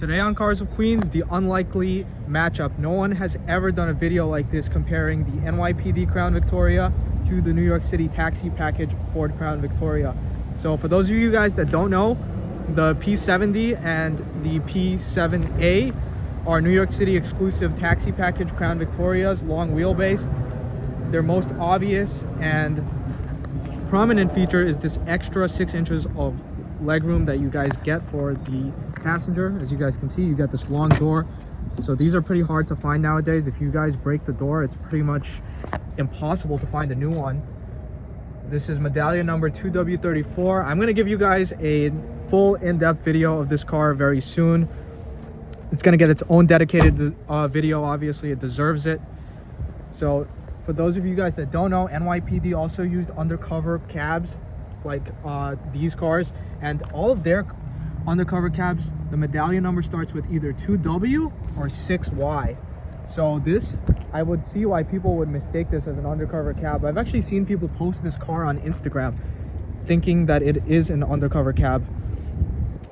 Today on Cars of Queens, the unlikely matchup. No one has ever done a video like this comparing the NYPD Crown Victoria to the New York City taxi package Ford Crown Victoria. So for those of you guys that don't know, the P70 and the P7A are New York City exclusive taxi package Crown Victorias, long wheelbase. Their most obvious and prominent feature is this extra 6 inches of legroom that you guys get for the passenger. As you guys can see, you got this long door, so these are pretty hard to find nowadays. If you guys break the door, it's pretty much impossible to find a new one. This is medallion number 2W34. I'm going to give you guys a full in-depth video of this car very soon. It's going to get its own dedicated video. Obviously, it deserves it. So for those of you guys that don't know, NYPD also used undercover cabs like these cars, and all of their undercover cabs, the medallion number starts with either 2W or 6Y. So this, I would see why people would mistake this as an undercover cab. I've actually seen people post this car on Instagram thinking that it is an undercover cab.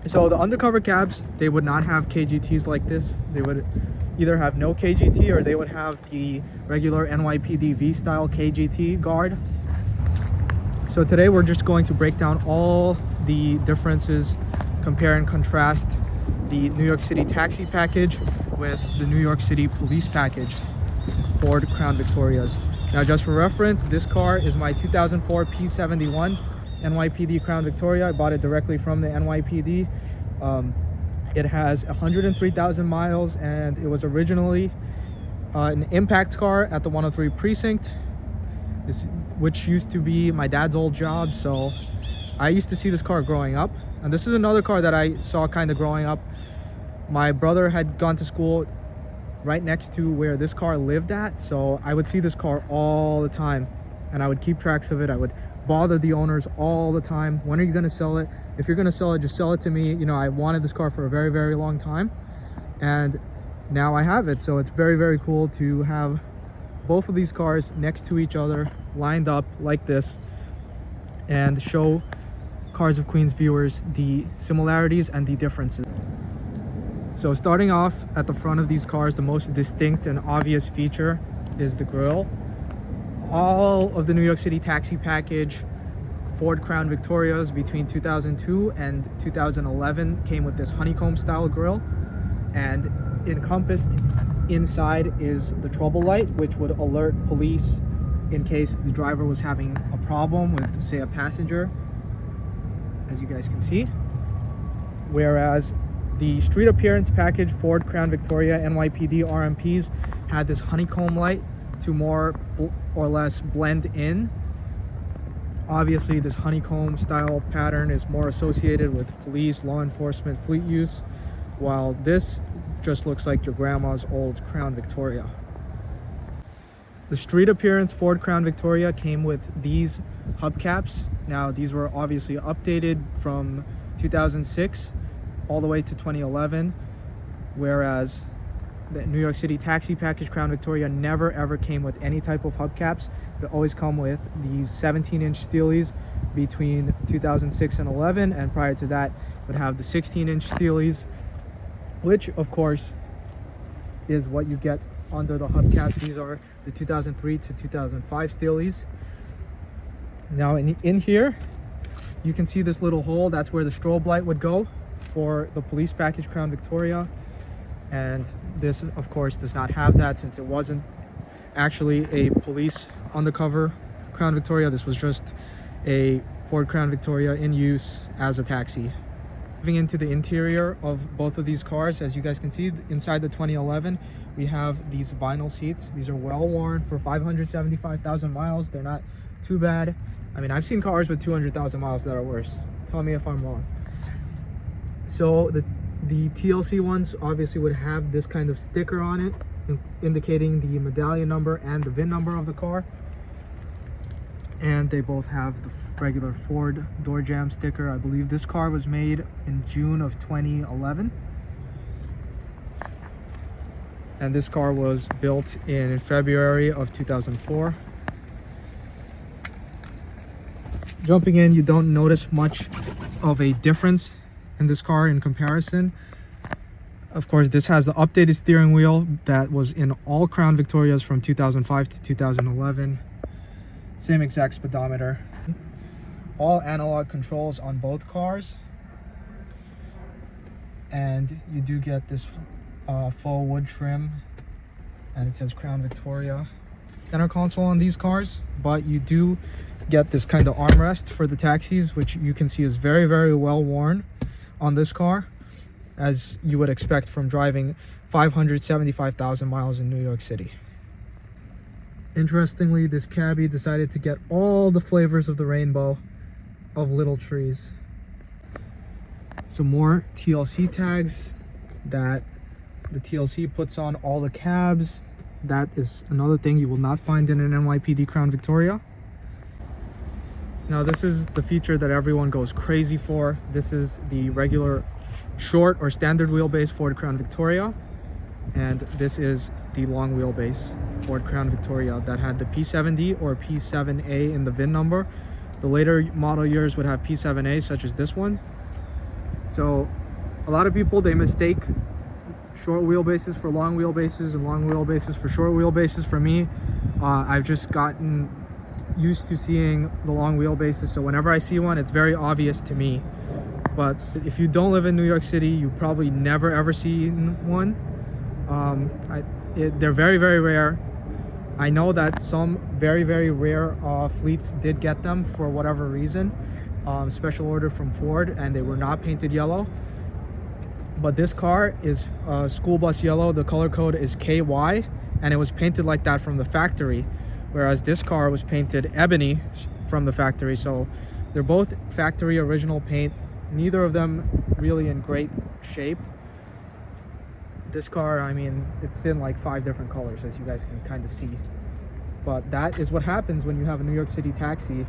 So the undercover cabs, they would not have KGTs like this. They would either have no KGT or they would have the regular NYPD V-style KGT guard. So today we're just going to break down all the differences, compare and contrast the New York City taxi package with the New York City police package Ford Crown Victorias. Now, just for reference, this car is my 2004 P71 NYPD Crown Victoria. I bought it directly from the NYPD. It has 103,000 miles and it was originally an impact car at the 103 precinct, which used to be my dad's old job. So I used to see this car growing up. And this is another car that I saw kind of growing up. My brother had gone to school right next to where this car lived at, so I would see this car all the time and I would keep tracks of it. I would bother the owners all the time. When are you going to sell it? If you're going to sell it, just sell it to me. You know, I wanted this car for a very, very long time, and now I have it. So it's very, very cool to have both of these cars next to each other, lined up like this, and show Cars of Queens viewers the similarities and the differences. So starting off at the front of these cars, the most distinct and obvious feature is the grille. All of the New York City taxi package Ford Crown Victorias between 2002 and 2011 came with this honeycomb style grille, and encompassed inside is the trouble light, which would alert police in case the driver was having a problem with, say, a passenger, as you guys can see. Whereas the street appearance package Ford Crown Victoria NYPD RMPs had this honeycomb light to more or less blend in. Obviously, this honeycomb style pattern is more associated with police, law enforcement, fleet use, while this just looks like your grandma's old Crown Victoria. The street appearance Ford Crown Victoria came with these hubcaps. Now, these were obviously updated from 2006 all the way to 2011, whereas the New York City taxi package Crown Victoria never ever came with any type of hubcaps. They always come with these 17-inch steelies between 2006 and 11, and prior to that would have the 16-inch steelies, which of course is what you get under the hubcaps. These are the 2003 to 2005 steelies. Now in here you can see this little hole. That's where the strobe light would go for the police package Crown Victoria, and this of course does not have that, since it wasn't actually a police undercover Crown Victoria. This was just a Ford Crown Victoria in use as a taxi. Moving into the interior of both of these cars, as you guys can see, inside the 2011 we have these vinyl seats. These are well worn for 575,000 miles. They're not too bad. I mean, I've seen cars with 200,000 miles that are worse. Tell me if I'm wrong. So the TLC ones obviously would have this kind of sticker on it indicating the medallion number and the VIN number of the car, and they both have the regular Ford door jamb sticker. I believe this car was made in June of 2011, and this car was built in February of 2004. Jumping in, you don't notice much of a difference in this car in comparison. Of course, this has the updated steering wheel that was in all Crown Victorias from 2005 to 2011. Same exact speedometer. All analog controls on both cars. And you do get this full wood trim, and it says Crown Victoria. Center console on these cars, but you do get this kind of armrest for the taxis, which you can see is very, very well worn on this car, as you would expect from driving 575,000 miles in New York City. Interestingly, this cabbie decided to get all the flavors of the rainbow of little trees. Some more TLC tags that the TLC puts on all the cabs. That is another thing you will not find in an NYPD Crown Victoria. Now this is the feature that everyone goes crazy for. This is the regular short or standard wheelbase Ford Crown Victoria, and this is the long wheelbase Ford Crown Victoria that had the P70 or P7A in the VIN number. The later model years would have P7A, such as this one. So a lot of people, they mistake short wheelbases for long wheelbases and long wheelbases for short wheelbases. For me, I've just gotten used to seeing the long wheelbases, so whenever I see one, it's very obvious to me. But if you don't live in New York City, you probably never ever seen one. They're very, very rare. I know that some very, very rare fleets did get them for whatever reason, special order from Ford, and they were not painted yellow. But this car is school bus yellow. The color code is KY, and it was painted like that from the factory, whereas this car was painted ebony from the factory. So they're both factory original paint, neither of them really in great shape. This car, I mean, it's in like 5 different colors, as you guys can kind of see. But that is what happens when you have a New York City taxi.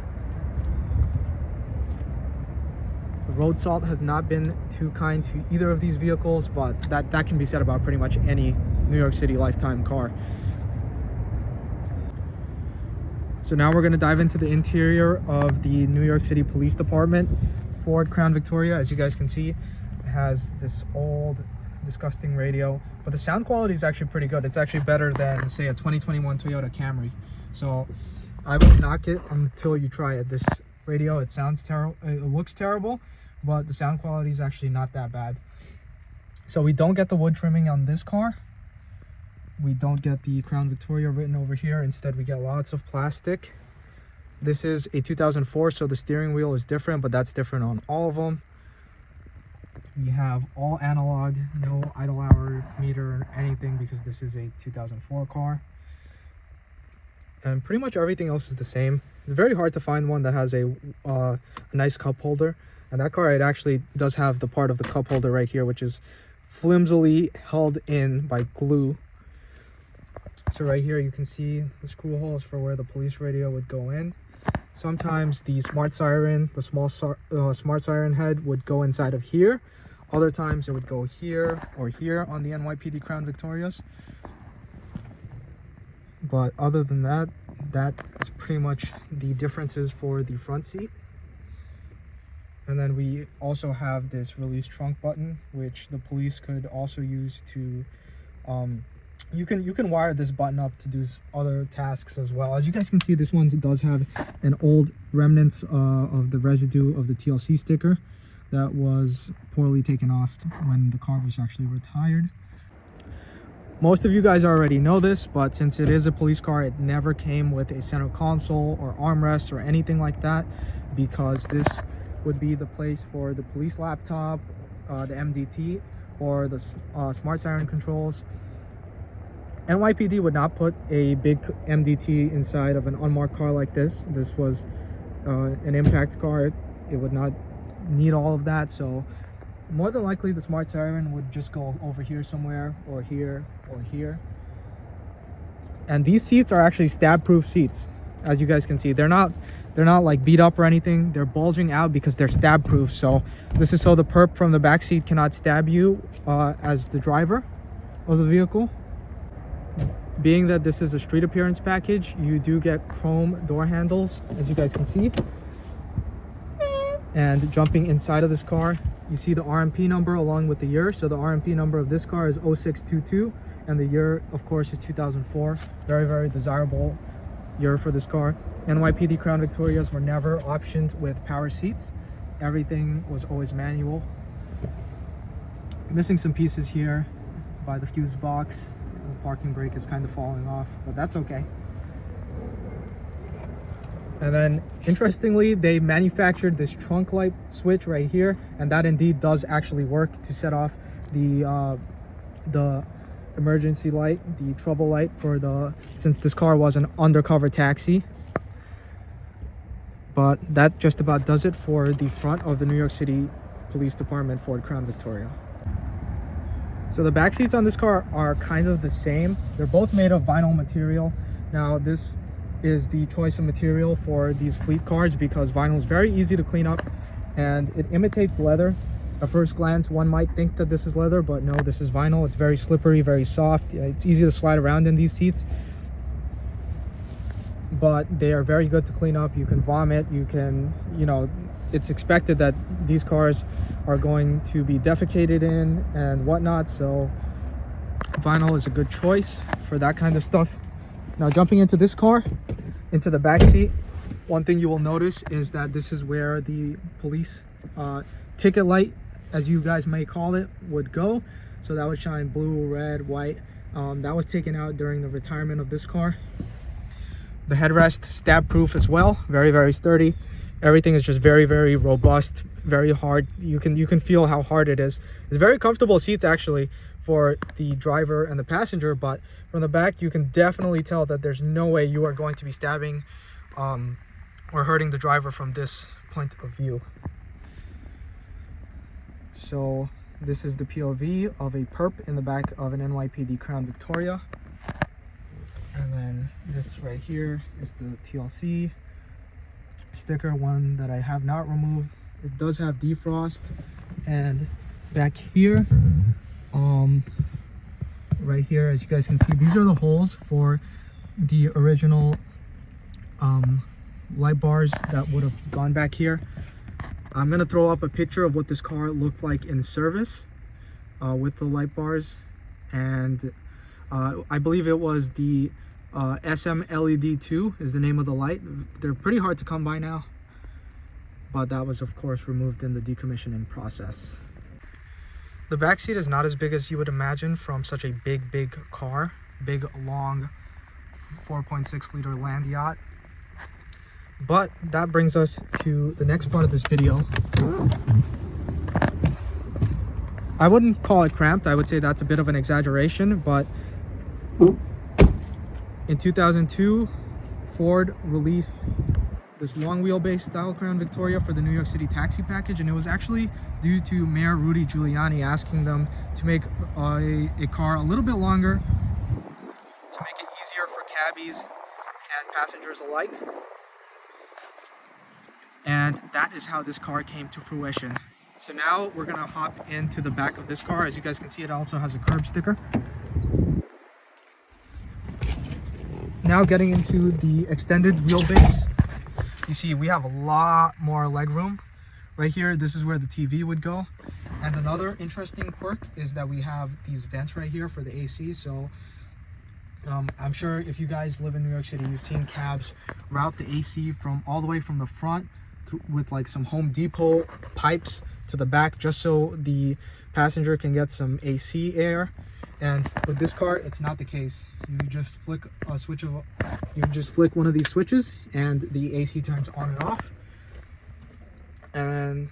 The road salt has not been too kind to either of these vehicles, but that can be said about pretty much any New York City lifetime car. So now we're going to dive into the interior of the New York City Police Department Ford Crown Victoria. As you guys can see, it has this old disgusting radio, but the sound quality is actually pretty good. It's actually better than, say, a 2021 Toyota Camry. So I would knock it until you try it. This radio, it sounds terrible, it looks terrible, but the sound quality is actually not that bad. So we don't get the wood trimming on this car. We don't get the Crown Victoria written over here. Instead, we get lots of plastic. This is a 2004, so the steering wheel is different, but that's different on all of them. We have all analog, no idle hour meter or anything, because this is a 2004 car. And pretty much everything else is the same. It's very hard to find one that has a nice cup holder. And that car, it actually does have the part of the cup holder right here, which is flimsily held in by glue. So right here you can see the screw holes for where the police radio would go in. Sometimes the smart siren, the small smart siren head would go inside of here. Other times it would go here or here on the NYPD Crown Victorias. But other than that, that is pretty much the differences for the front seat. And then we also have this release trunk button, which the police could also use to you can wire this button up to do other tasks as well. As you guys can see, this one does have an old remnants of the residue of the TLC sticker that was poorly taken off when the car was actually retired. Most of you guys already know this, but since it is a police car, it never came with a center console or armrest or anything like that, because this would be the place for the police laptop, the MDT, or the smart siren controls. NYPD would not put a big MDT inside of an unmarked car like this. This was an impact car. It would not need all of that, so more than likely the smart siren would just go over here somewhere, or here, or here. And these seats are actually stab-proof seats. As you guys can see, they're not like beat up or anything. They're bulging out because they're stab-proof. So this is so the perp from the back seat cannot stab you as the driver of the vehicle. Being that this is a street appearance package, you do get chrome door handles, as you guys can see. And jumping inside of this car, You see the RMP number along with the year. So the RMP number of this car is 0622, and the year, of course, is 2004. Very, very desirable year for this car. NYPD Crown Victorias were never optioned with power seats. Everything was always manual. Missing some pieces here by the fuse box. The parking brake is kind of falling off, but that's okay. And then, interestingly, they manufactured this trunk light switch right here, and that indeed does actually work to set off the emergency light, the trouble light since this car was an undercover taxi. But that just about does it for the front of the New York City Police Department Ford Crown Victoria. So the back seats on this car are kind of the same. They're both made of vinyl material. Now this is the choice of material for these fleet cars because vinyl is very easy to clean up and it imitates leather. At first glance, one might think that this is leather, but no, this is vinyl. It's very slippery, very soft. It's easy to slide around in these seats, but they are very good to clean up. You can vomit, it's expected that these cars are going to be defecated in and whatnot, so vinyl is a good choice for that kind of stuff. Now jumping into this car, into the back seat, one thing you will notice is that this is where the police ticket light, as you guys may call it, would go. So that would shine blue, red, white. That was taken out during the retirement of this car. The headrest, stab proof as well, very, very sturdy. Everything is just very, very robust, very hard. You can feel how hard it is. It's very comfortable seats actually for the driver and the passenger, but from the back you can definitely tell that there's no way you are going to be stabbing or hurting the driver from this point of view. So this is the POV of a perp in the back of an NYPD Crown Victoria. And then this right here is the TLC sticker, one that I have not removed. It does have defrost. And back here, right here, as you guys can see, these are the holes for the original light bars that would have gone back here. I'm gonna throw up a picture of what this car looked like in service with the light bars, and I believe it was the SM LED2 is the name of the light. They're pretty hard to come by now, but that was of course removed in the decommissioning process. The back seat is not as big as you would imagine from such a big car, big long 4.6 liter land yacht. But that brings us to the next part of this video. I wouldn't call it cramped. I would say that's a bit of an exaggeration, but in 2002, Ford released this long wheelbase style Crown Victoria for the New York City taxi package, and it was actually due to Mayor Rudy Giuliani asking them to make a car a little bit longer to make it easier for cabbies and passengers alike. And that is how this car came to fruition. So now we're gonna hop into the back of this car. As you guys can see, it also has a curb sticker. Now getting into the extended wheelbase, you see we have a lot more legroom. Right here, this is where the TV would go. And another interesting quirk is that we have these vents right here for the AC. So I'm sure if you guys live in New York City, you've seen cabs route the AC from all the way from the front with like some Home Depot pipes to the back, just so the passenger can get some AC air. And with this car, it's not the case. You just flick a switch of, you just flick one of these switches and the AC turns on and off. And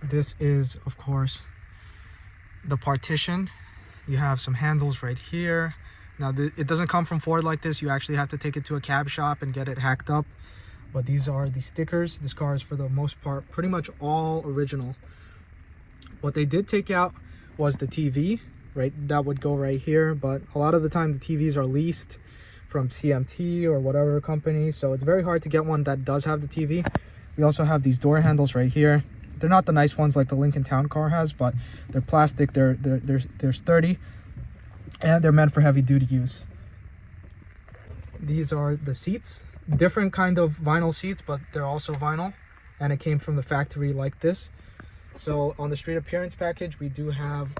this is, of course, the partition. You have some handles right here. Now, it doesn't come from Ford like this. You actually have to take it to a cab shop and get it hacked up. But these are the stickers. This car is, for the most part, pretty much all original. What they did take out was the TV, right? That would go right here. But a lot of the time, the TVs are leased from CMT or whatever company. So it's very hard to get one that does have the TV. We also have these door handles right here. They're not the nice ones like the Lincoln Town Car has, but they're plastic. They're sturdy, and they're meant for heavy duty use. These are the seats. Different kind of vinyl seats, but they're also vinyl, and it came from the factory like this. So on the straight appearance package, we do have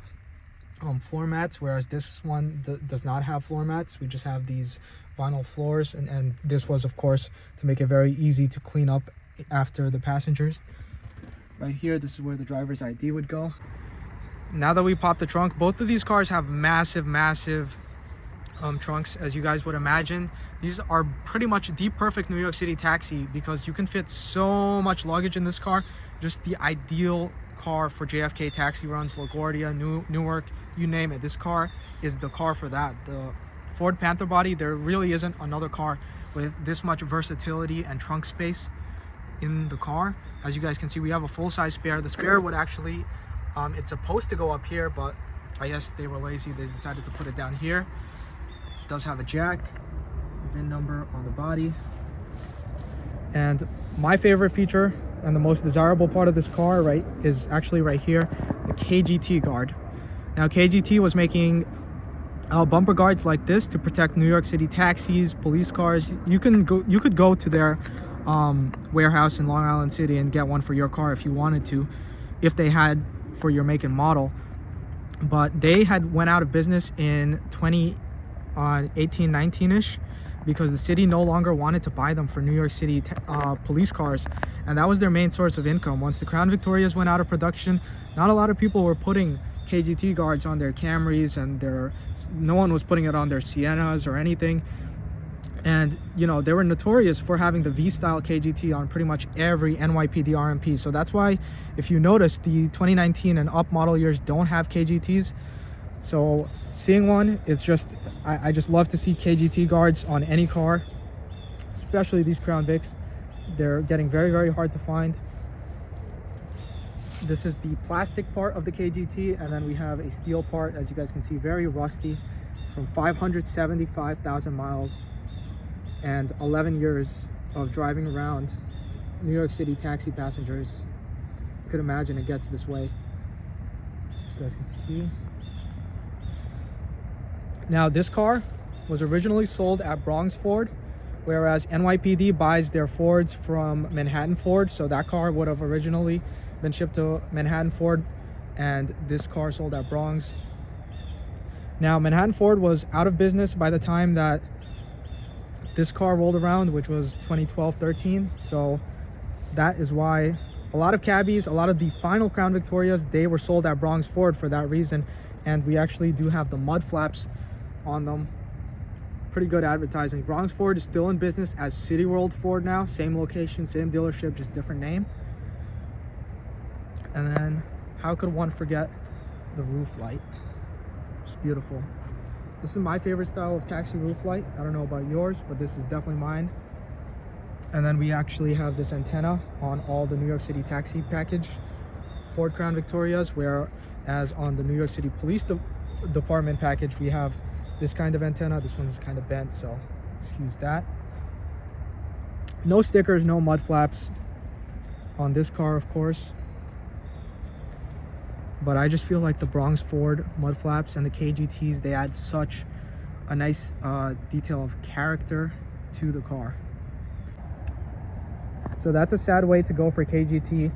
floor mats, whereas this one does not have floor mats. We just have these vinyl floors, and this was, of course, to make it very easy to clean up after the passengers. Right here, this is where the driver's ID would go. Now that we popped the trunk, both of these cars have massive trunks, as you guys would imagine. These are pretty much the perfect New York City taxi because you can fit so much luggage in this car. Just the ideal car for JFK taxi runs, LaGuardia, Newark, you name it. This car is the car for that. The Ford Panther body, there really isn't another car with this much versatility and trunk space in the car. As you guys can see, we have a full-size spare. The spare would actually, it's supposed to go up here, but I guess they were lazy. They decided to put it down here. It does have a jack, a VIN number on the body. And my favorite feature and the most desirable part of this car, is actually right here, the KGT guard. Now, KGT was making bumper guards like this to protect New York City taxis, police cars. You could go to their warehouse in Long Island City and get one for your car if you wanted to, if they had for your make and model. But they had went out of business in 2018-19ish because the city no longer wanted to buy them for New York City police cars, and that was their main source of income. Once the Crown Victorias went out of production, not a lot of people were putting KGT guards on their Camrys, and no one was putting it on their Siennas or anything. And they were notorious for having the V-style KGT on pretty much every NYPD RMP. So that's why, if you notice, the 2019 and up model years don't have KGTs. So seeing one, it's just, I just love to see KGT guards on any car, especially these Crown Vics. They're getting very, very hard to find. This is the plastic part of the KGT, and then we have a steel part, as you guys can see, very rusty, from 575,000 miles and 11 years of driving around New York City taxi passengers. You could imagine it gets this way, as you guys can see. Now, this car was originally sold at Bronx Ford, whereas NYPD buys their Fords from Manhattan Ford. So that car would have originally been shipped to Manhattan Ford, and this car sold at Bronx. Now, Manhattan Ford was out of business by the time that this car rolled around, which was 2012-13. So that is why a lot of cabbies, a lot of the final Crown Victorias, they were sold at Bronx Ford for that reason. And we actually do have the mud flaps on them. Pretty good advertising. Bronx Ford is still in business as City World Ford now. Same location, same dealership, just different name. And then, how could one forget the roof light? It's beautiful. This is my favorite style of taxi roof light. I don't know about yours, but this is definitely mine. And then we actually have this antenna on all the New York City taxi package Ford Crown Victorias, whereas on the New York City Police Department package, we have this kind of antenna. This one's kind of bent, so excuse that. No stickers, no mud flaps on this car, of course. But I just feel like the Bronx Ford mud flaps and the KGTs, they add such a nice detail of character to the car. So that's a sad way to go for KGT.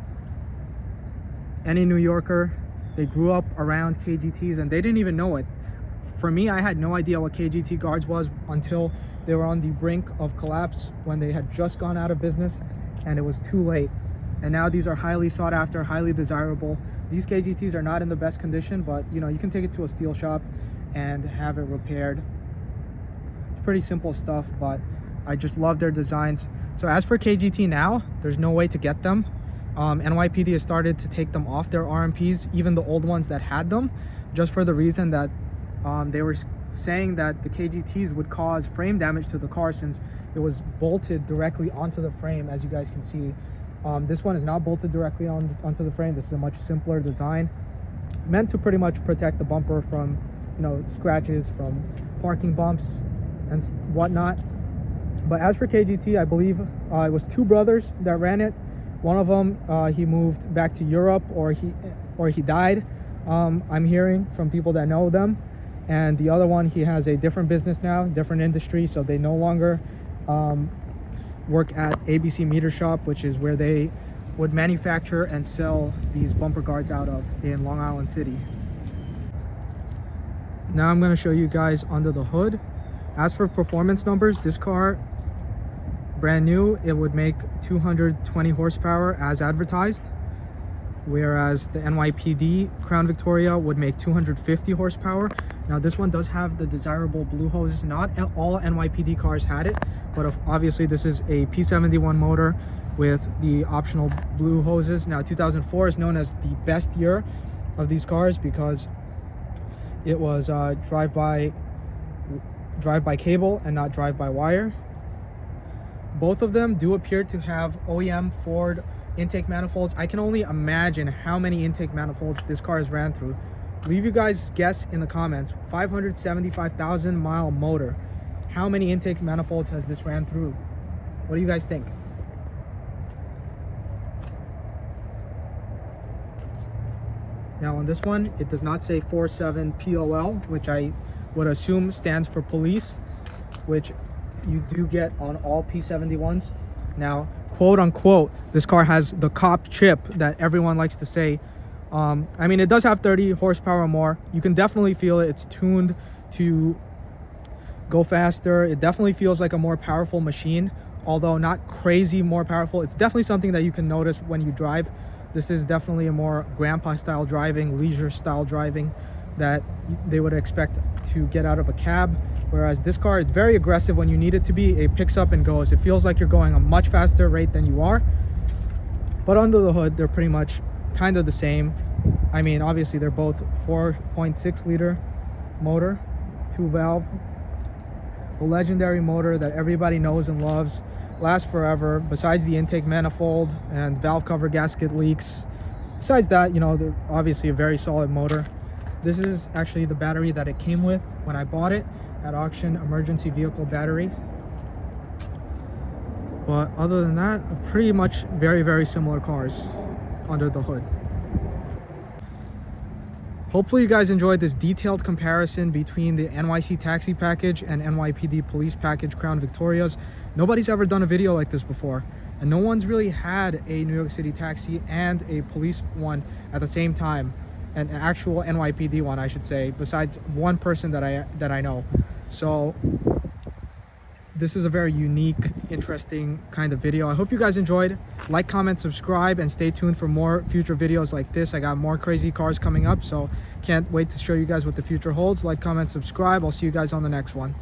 Any New Yorker, they grew up around KGTs and they didn't even know it. For me, I had no idea what KGT guards was until they were on the brink of collapse, when they had just gone out of business and it was too late. And now these are highly sought after, highly desirable. These KGTs are not in the best condition, but you can take it to a steel shop and have it repaired. It's pretty simple stuff, but I just love their designs. So as for KGT now, there's no way to get them. NYPD has started to take them off their RMPs, even the old ones that had them, just for the reason that they were saying that the KGTs would cause frame damage to the car since it was bolted directly onto the frame, as you guys can see. This one is not bolted directly onto the frame. This is a much simpler design, meant to pretty much protect the bumper from scratches, from parking bumps and whatnot. But as for KGT, I believe it was two brothers that ran it. One of them he moved back to Europe, or he died. I'm hearing from people that know them. And the other one, he has a different business now, different industry, so they no longer work at ABC Meter Shop, which is where they would manufacture and sell these bumper guards out of in Long Island City. Now I'm going to show you guys under the hood. As for performance numbers, this car, brand new, it would make 220 horsepower as advertised, whereas the NYPD Crown Victoria would make 250 horsepower. Now this one does have the desirable blue hoses. Not all NYPD cars had it, but obviously this is a P71 motor with the optional blue hoses. Now 2004 is known as the best year of these cars because it was drive-by cable and not drive-by-wire. Both of them do appear to have OEM Ford intake manifolds. I can only imagine how many intake manifolds this car has ran through. Leave you guys guess in the comments. 575,000 mile motor. How many intake manifolds has this ran through? What do you guys think? Now on this one, it does not say 47 POL, which I would assume stands for police, which you do get on all P71s. Now, quote unquote, this car has the cop chip that everyone likes to say. I mean, it does have 30 horsepower more. You can definitely feel it. It's tuned to go faster. It definitely feels like a more powerful machine, although not crazy more powerful. It's definitely something that you can notice when you drive. This is definitely a more grandpa style driving, leisure style driving that they would expect to get out of a cab. Whereas this car, it's very aggressive when you need it to be. It picks up and goes. It feels like you're going a much faster rate than you are. But under the hood, they're pretty much kind of the same. I mean, obviously they're both 4.6 liter motor, 2-valve, a legendary motor that everybody knows and loves, lasts forever. Besides the intake manifold and valve cover gasket leaks, besides that, you know, they're obviously a very solid motor. This is actually the battery that it came with when I bought it at auction, emergency vehicle battery. But other than that, pretty much very similar cars under the hood. Hopefully you guys enjoyed this detailed comparison between the NYC taxi package and NYPD police package Crown Victorias. Nobody's ever done a video like this before, and no one's really had a New York City taxi and a police one at the same time, an actual NYPD one, I should say, besides one person that I know. So this is a very unique, interesting kind of video. I hope you guys enjoyed. Like, comment, subscribe, and stay tuned for more future videos like this. I got more crazy cars coming up, so can't wait to show you guys what the future holds. Like, comment, subscribe. I'll see you guys on the next one.